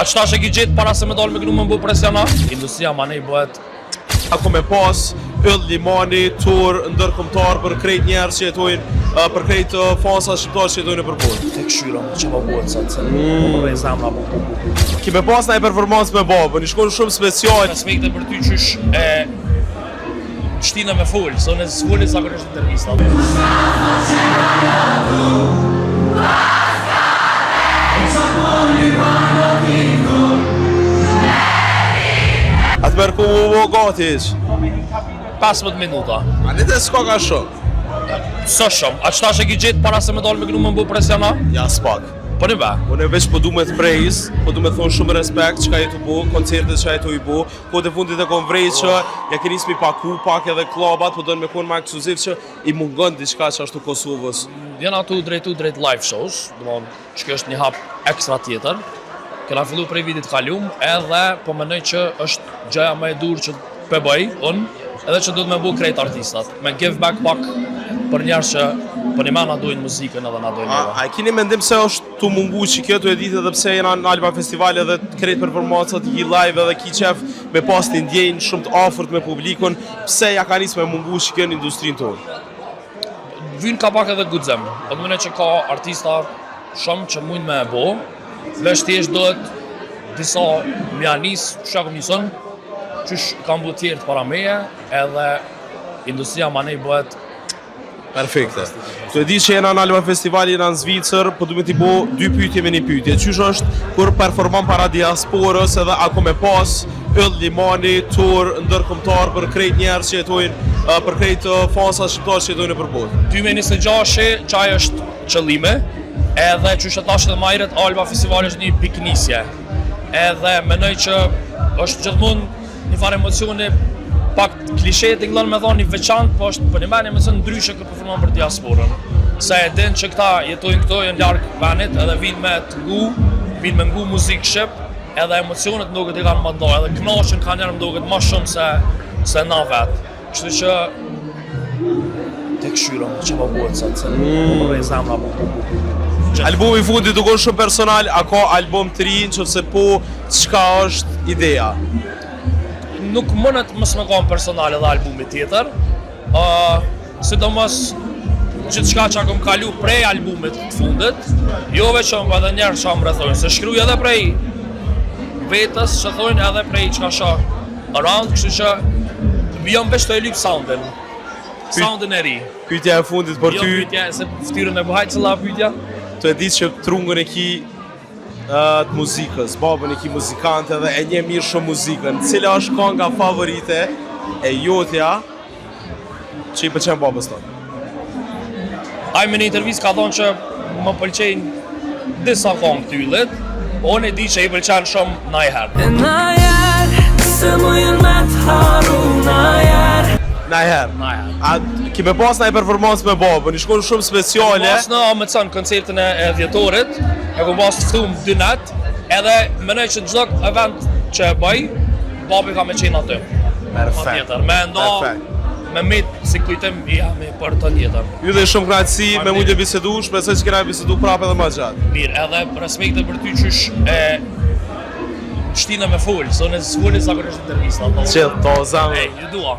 A qëta që ki gjithë para se me dalë me kënu më mbu presiona? Industria ma nej bëhet Ako me pas yll limani, tur, ndërkombëtar për krejt njerës që jetojnë, për krejt fansa shqiptar që jetojnë në përbërë. të këshyra që po bëhet sot, se më përrej zemra po. Ki me pas në e performancë me babën, i shkon shumë special. Respekte për ty qysh e shtina me full, so në fulli zakonisht intervista. Atë mërë ku u gati iq. 15 minuta. A një të s'ka ka shumë? Së shumë, a qëta që ki gjithë para se me dalë me kënu më mbu presiona? Ja s'pak. Po një be? Unë veç po du me të prejs, po du me thonë shumë respekt që ka jetu bu, koncertet që ka jetu i bu, po të fundit e kon vrejt që ja ke nismi paku, pak edhe klabat, po dojnë me konë ma ekskluziv që i mungon diçka që ashtu Kosovës. Jena tu drejt live shows, domthon që kjo është një hap ekstra tjetër. Kena fillu prej vitit kalum, edhe po mendoj që është gjëja më e dur që pe bëj unë, edhe që duhet me bu krejt artistat. Me give back pak për njerëz që për një na dojnë muzikën edhe na dojnë neve. A keni mendim se është tu mungu që kjo tu e ditë edhe pse jena në Alba Festival edhe krejt performancat i live edhe ki qef me pas të ndjenjë shumë të afërt me publikun, pse ja ka nis me mungu që kjo në industrinë tonë? Vyn ka pak edhe guxem. Po mendoj që ka artista shumë që mund me e bo, veç thjesht dohet disa mjanis, që akum njëson, qysh kam bu tjerë të para meje, edhe industria ma nej bëhet Perfekte. Tu e di që jena në Alba Festival, jena në Zvicër, po du me t'i bo 2 pyetje me 1 pyetje. Qysh është kur performon para diasporës edhe ako me pas yll limani, tur, ndërkombëtar për krejt njerës që jetojnë, për krejt fansa shqiptar që jetojnë në përbërë. 2026 qaj është qëllime, edhe qysh e tash edhe majret Alba Festival është një piknisje. Edhe menoj që është gjithmonë një farë emocioni pak klishe të nglon me thonë një veçantë, po është për një meni emocion ndryshe kërë performon për diasporën. Se e din që këta jetojnë këto, jenë largë venit, edhe vinë me të ngu, vinë me ngu muzikë shqip, edhe emocionet ndoket i kanë më ndoj, edhe knaqen ka njerë ndoket më shumë se na vetë. Kështu që të këshyra që po bëhet sot, se më përrej zemra po. Albumi i fundit duke shumë personal, a ka album të ri, nëse po, çka është ideja? Nuk mënet mos me kam personal edhe albumi tjetër, sidomos gjithë çka që akom kalu prej albumit të fundit, jo veç që edhe njerë që më rrethojnë, se shkruj edhe prej vetës që thojnë edhe prej që ka shë around, kështu që jam veç të e lyp soundin e ri. Pyetja e fundit për ty. Jo pyetja, se ftyrën e bëhajt cëlla pyetja. Tu e ditë që trungën e ki të muzikës, babën e ki muzikante dhe e nje mirë shumë muzikën. Cila është kënga favorite e jotja që i pëlqen babës tonë? Ai me një intervistë ka thonë që më pëlqejnë disa këngë tyllit, po unë e di që i pëlqen shumë najherë. Najherë. A ki me pas në e performancë me babën, i shkon shumë speciale. Pas në Amëcan koncertin e dhjetorit, e ku pas të ftum 2 net, edhe menoj që çdo event që e bëj, babi ka me qenë aty. Perfekt. Me ndo, me mitë si kujtim i jam për të njëtën. Ju dhe shumë knaqësi me mundje bisedu, shpresoj që kena bisedu prapë edhe më gjatë. Mirë, edhe respekte për ty qysh e shtina me full, so në fulli zakonisht intervista. Qëllë, to, zamë. Ej, ju dua.